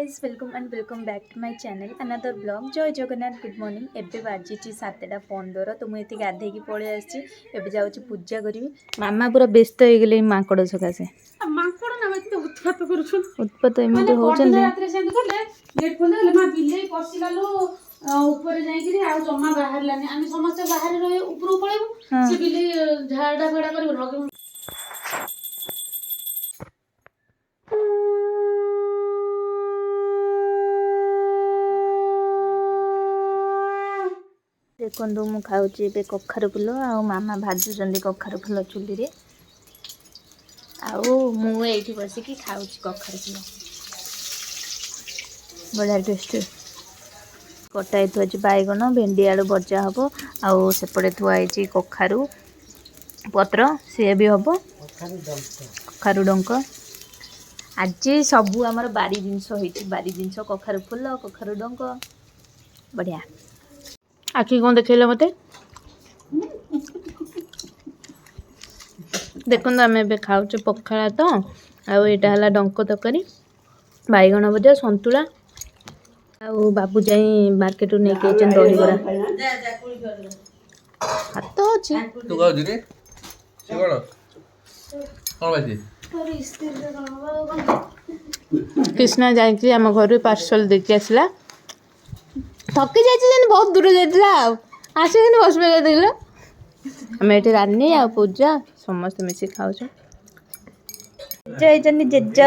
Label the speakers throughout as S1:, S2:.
S1: Guys welcome back to my channel another blog जय Jagannath good morning एबे बाजी 7:15 तो मुझे गाधे पलि आसी जाऊँ पूजा करी मामा पूरा व्यस्त हो गले माकड़ सकाशे उत्पात एमती
S2: ऊपर जाइकरी आ जमा बाहर लानी आम समस्त बाहर रहे ऊपर पळेबु से बिले झाड़ा फाड़ा कर
S1: देखो मु खाऊँ कखारु फुल आ मामा भाजुंट कखारु फुल चुली रे आठी बसिकी खाऊँ कखारु फुल बढ़िया टेस्ट कटाई थुआई बैगन भेंडी आलू भजा हम आउ सेपटे थुआई कखारु पत्र सी भी हम कखारु डंक आज सबू आमर बारी जिनस बारी जिनस कखारु फुल कखारु डंक बढ़िया आखि कौन देखल मत देखो आम ए खाऊ पखाड़ा तो आईटा है डंक तरकारी बैगन भजा सतुला आउ बाबू जाई मार्केट नहीं दहीबरा हाथ अच्छी कृष्णा जाइए आम घर पार्सल देखिए आसला थकी जाइए बहुत दूर जाइला आसिक बस देख आम ये रानी आ पूजा समस्त मिसी खाऊ जय जनी जेज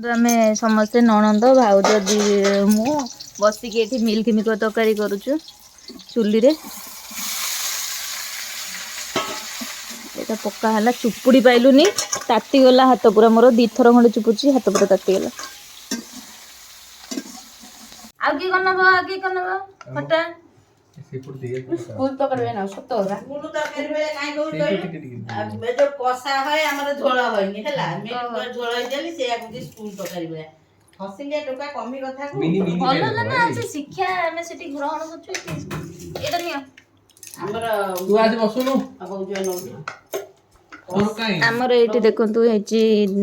S1: आम समस्ते ननंद भाउज मु बसिकी ये मिल्क मिक तरकारी करुचु चुली रे एटा पक्का है चुपुड़ी पाइलुनी ताती गला हाथ पूरा मोर दी थर खंडे चुपुची हाथ पूरा ताती गला आगे करनबो फटा
S2: स्कूल तो करबे ना सत्तो रा मुनु तरकारी बेले काई कहू बे जो कोसा होय हमर झोळ होयनी हला मे झोळ देली से आगु स्कूल तो करबे हसिलिया टोका कमी कथा को भलो ना आज शिक्षा हमें सेठी ग्रहण करछु एटा नियो हमर तू आज बसुनु अब जो
S1: आमर ये देखु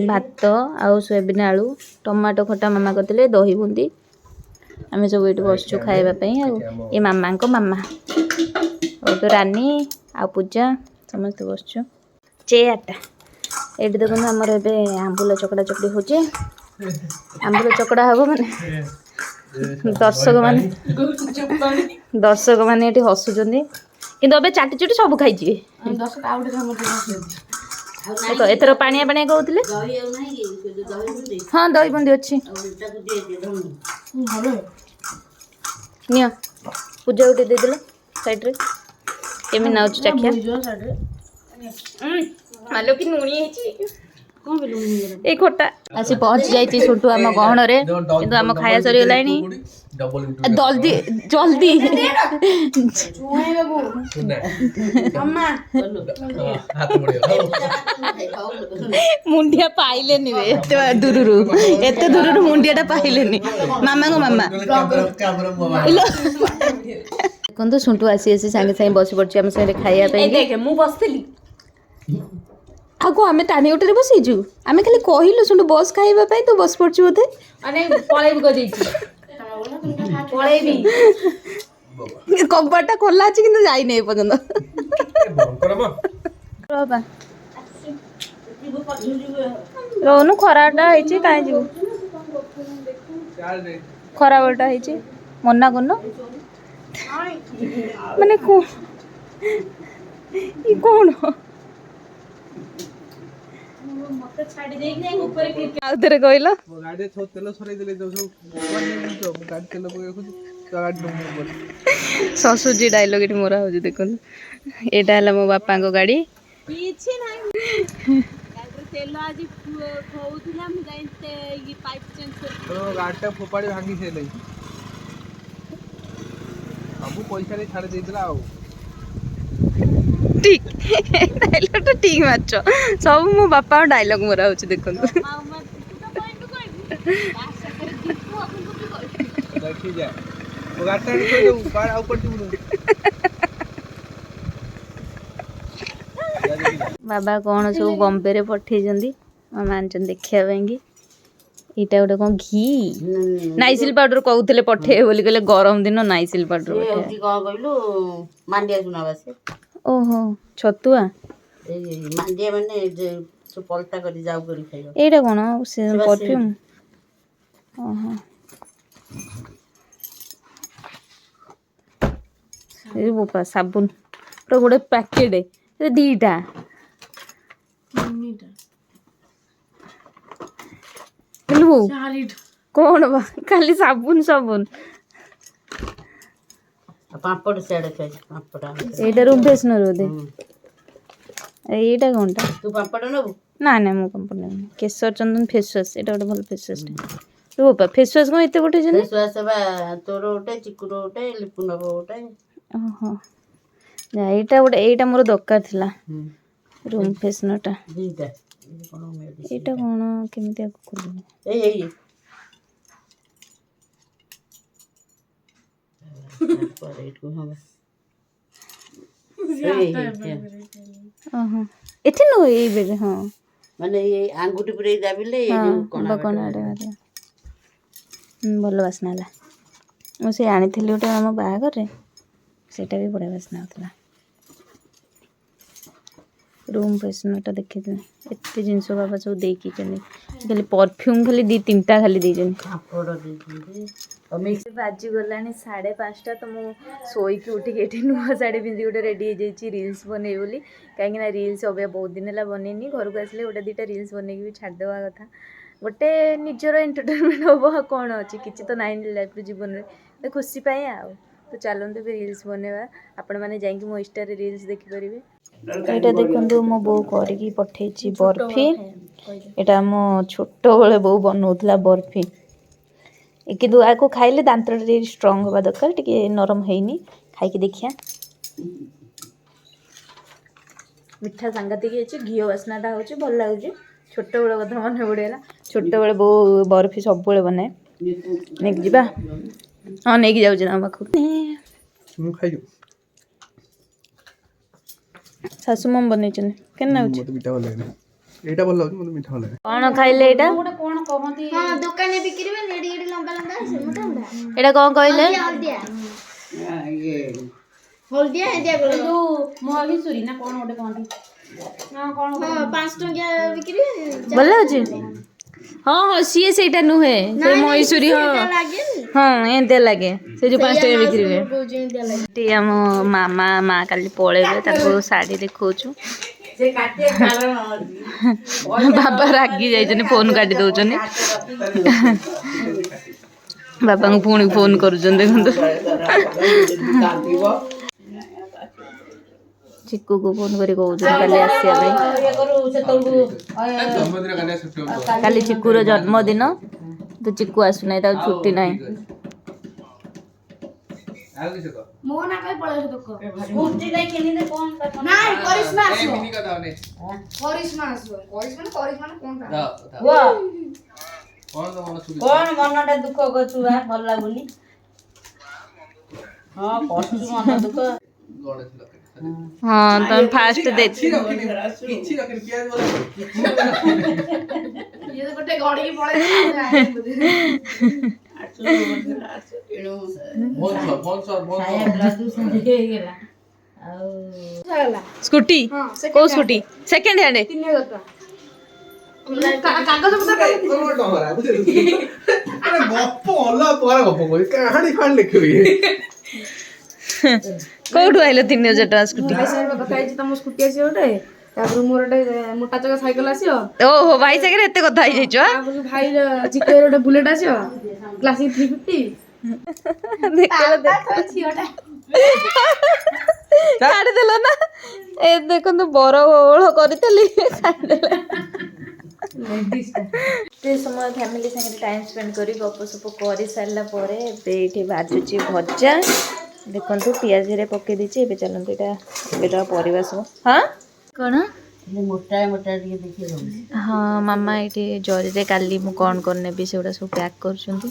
S1: भात आउ सोयाबीन आलू टमाटो खटा मामा करते दही बुंदी आम सब ये बसचु खावाई ये मामा को मामा और तो रानी आ पूजा समस्त बसचु चेयरटा ये देखो आमर ए आंबुल चकड़ा चकड़ी हो आंबुल चकड़ा हम माने दर्शक मैंने ये हसुच्च कि चाटी चुटी सब खाई एथर पानिया पानिया कहते हाँ दही बुंदी अच्छी नियो पूजा गोटे देदेल साइड रे केमी ना चाखिया मालो कि नुणी ए खोटा आसी पहुंच जाइए छोटू आम गहन रे किंतु आम खाया सरी गलानी जल्दी जल्दी मुंडिया पाइले नी एते दूर मुंडिया पाइले नी मामा को मामा देखो सुंटू आसी आसी सांगे सांगे बस पड़ी आम साथ खाया मु बसली आगो आमे टाणी उठे बसईचु आमे खाली कहलु सुन बस खाइबा पई तो बस पड़छु बोधे अने पळेबी क देइछु पळेबी कबाटा खोला अछि किंतु जाई नै पर्यंत रोबा रोनु खराटा हैछि काई जिवु खरा बलटा हैछि मन्ना कोन माने को ई कोन मत छाडी देई नै ऊपर क्लिक आउतरे कहलो गाडी छो तेल सरै देले जो सब गाडी तेल पके खुद गाडी नंबर बोल ससुजी डायलॉग इटी मोरा हो देखन एटा हला मो बापा को गाड़ी पीछे नाही गाडी तेल आज खोउथिला हम जाइते ई पाइप चेंज कर तो गाडीटा फोपाडी भांगी सेलै अब पैसा रे छाडी देइतला आ ठीक डायलॉग तो ठीक माच सब मो बापा डायलॉग मोरा होची देखन देखि जा ओ गाटा को ऊपर ऊपर बाबा कौन सब बॉम्बे रे पठेइछंदी मामा आनछन देखिया पाएंगी एटा गोटे कौन घी नाइसिल पाउडर कहूले पठे बोली कहले गरम दिन नाइसिल पाउडर
S2: ये होची कौन कहलु मांडिया चुना बासे
S1: ओहो छतुआ
S2: ए मांडिया माने जे सो पलटा करी जाऊ करी खाइबो
S1: एटा कोन से परफ्यूम ओहो ए बोपा साबुन तो गोटे पैकेट ए दीटा कौन बा खाली साबुन साबुन
S2: पापड़ सेड खाइ पापड़
S1: एटा रूम फ्रेशनर होदे एटा कोनटा
S2: तू पापड़ नबु
S1: ना ना मो पापड़ नै केसर चंदन फेस वॉश एटा गोटे भल फेस वॉश रो बा फेस वॉश को एते गोटे जने
S2: फेस वॉश बा तोर ओटे चिकुरो ओटे लिपु नबो ओटे
S1: ओहो जा एटा गोटे एटा मोर दरकार थिला रूम फ्रेशनर टा
S2: दीटा कोन मेडिसिन
S1: एटा कोन केमिति करबो
S2: ए पर एट को हम
S1: ओहो एथे न ए बेले हां
S2: माने ये आंगुठी पुरे दाबिले ये कोना
S1: बकनाडे भल बासना ला मो से आनी थिली ओटे हम बाहागर रे सेटा भी बड़ा बासना होतला रूम फ्रेशनर देखी एत जिनस बाबा सब देखी खाली परफ्यूम खाली 2-3टा खाली देजन बाजी गला 5:30 तो मु सोईकी उठिक ये नुआ शाढ़ी पिंधि गोटे रेडी हो रिल्स बन बोली कहीं रिल्स अबे बहुत दिन है बनईनी घर को आसले गोटे 2टा रिल्स बनई भी छाड़देवा कथा गोटे निजर एंटरटेनमेंट हम कौन अच्छी किसी तो ना लाइफ जीवन में खुशी पाए आउ तो चलते भी रिल्स बनवा आपण मैंने जाकि मो इंस्टा रे रिल्स देखिपारे एटा देखो मो बो करके पठेची बर्फी एटा मो छोट बेले बो बनौला बर्फी किंतु आको खाइले दांत स्ट्रांग हवा दरकार टिके नरम हैनी खाई देखिया मिठा सांगातिक है घी बासनाटा हो भल लगुच छोट बेले कथा मन पड़ेगा छोट बेले बो बर्फी सब बेले बनाए नहीं जा हाँ नहीं जाऊँ ना पाख शाशु मम बन कौन खाइले एटा
S3: दुकाने बिक्री में नेडी नेडी लंबा लंबा से मोटा मोटा
S1: एटा कौन कहले
S3: हल्दिया है दिया बोलो
S2: मोही सुरी ना कोन ओटे कोन हां कोन
S3: 5 टंकिया बिक्री
S1: भल अछि हाँ हाँ सी सेटा नुहे से महेश्वरी हाँ हाँ एंते लगे से जो 5 टका बिक्री हुए टी हम मामा माँ काली पळेबे ताको साड़ी देखौछु
S2: से काटे कारण
S1: बाबा रागी जाइछने फोन काटी दउछने बाबा को पुणी फोन करूछन देखंतु चिक्कू को फोन करी कहउछन काली आसिया भाई
S2: ये करू से तळगु
S1: काली चिक्कूर जन्मदिन तो चिक्कू आसु नहीं ता छुट्टी नहीं
S3: मो ना कई पळे तो को
S2: स्कूटी नहीं किनी दे कोन
S3: ना करिश्मा आसो मिनी का दाने करिश्मा आसो करिश्मा कोन का
S2: वो कोन मनटा दुख गछु आ भल लागुनी हां कष्ट मन दुख
S1: हाँ तुम फास्ट दे
S3: ये तो गोटे गड़ी की पळे
S1: स्कूटी को स्कूटी सेकंड हैंड
S3: 3000 कागज पत्र
S4: अरे गप्प होला तोरा गप्प कोइ कहानी फाड़ लिखबी
S1: कोठु आइलो 3000 टका स्कूटी
S3: भाई साहब कथा है तम स्कूटी आसी ओटे तापर मोर ओटे मोटा चका साइकिल आसियो
S1: ओहो भाई सागरे एते कथा आइ जाइछो
S3: तापर भाई चिकेर ओटे बुलेट आसियो क्लासिक 350
S1: देखला छियोटा काढ देलो ना ए देखो तो बरो ओळो करितली काढ देला ते समय फैमिली संगे टाइम स्पेंड करी गप सप करी सारला परे एठी भाजुची भज्जा देखंतु पियाज रे पके दिछि एबे चलंतु एटा परिवा सब हां कोन
S2: मोटा मोटा ଟିକେ देखि रहू
S1: हाँ मामा एठी जरी रे काली मु कोन करने भी सेउडा सब पैक करछुंती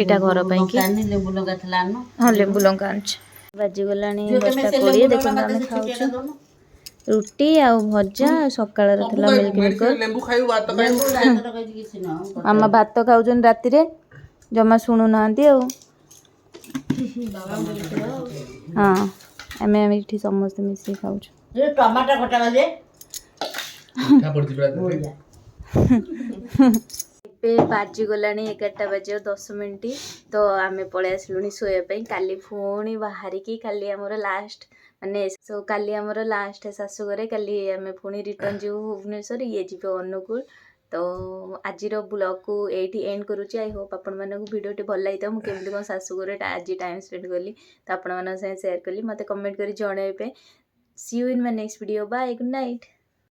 S1: एटा घर पई कि
S2: लेबू लगा थला न
S1: हां लेबू लंका आछ बाजी गलानी 10:20 देखन हम खाउछु ରୁଟି ଆଉ ଭଜା ସକାଳର ଥିଲା ମିଲ୍କ ମେକର।
S4: ଲେମ୍ବୁ ଖାଇବୁ ଭାତ ଖାଇବୁ
S2: କିଛି ନୁହଁ
S1: ମାମା ଭାତ ଖାଉଛନ୍ତି ରାତିରେ ଜମା ଶୁଣୁନାହାନ୍ତି ଆଉ। ହଁ ଆମେ ଏଠି ସମସ୍ତେ ମିଶିକି ଖାଉଛୁ।
S2: ଟମାଟୋ ଖଟା ବାଜେ
S4: ମିଠା ପଡିଛି ପୁରା ଦେହରେ।
S1: ଏବେ ବାଜିଗଲାଣି 11ଟା ବାଜିବ 10 ମିନିଟ୍। ତ ଆମେ ପଳେଇ ଆସିଲୁଣି ଶୋଇବା ପାଇଁ। କାଲି ପୁଣି ବାହାରିକି କାଲି ଆମର ଲାଷ୍ଟ ମାନେ କାଲି ଆମର ଲାଷ୍ଟ ଶାଶୁଘରେ। କାଲି ଆମେ ପୁଣି ରିଟର୍ନ ଯିବୁ ଭୁବନେଶ୍ୱର, ଇଏ ଯିବେ ଅନୁଗୁଳ। ତ ଆଜିର ବ୍ଲଗ୍କୁ ଏଇଠି ଏଣ୍ଡ କରୁଛି। ଆଇ ହୋପ୍ ଆପଣମାନଙ୍କୁ ଭିଡ଼ିଓଟି ଭଲ ଲାଗିଥିବ। ମୁଁ କେମିତି କ'ଣ ଶାଶୁଘରେ ଆଜି ଟାଇମ୍ ସ୍ପେଣ୍ଡ କଲି ତ ଆପଣମାନଙ୍କ ସାଙ୍ଗେ ସେୟାର କଲି। ମୋତେ କମେଣ୍ଟ କରି ଜଣାଇବେ। See you in my next video. Bye, good night.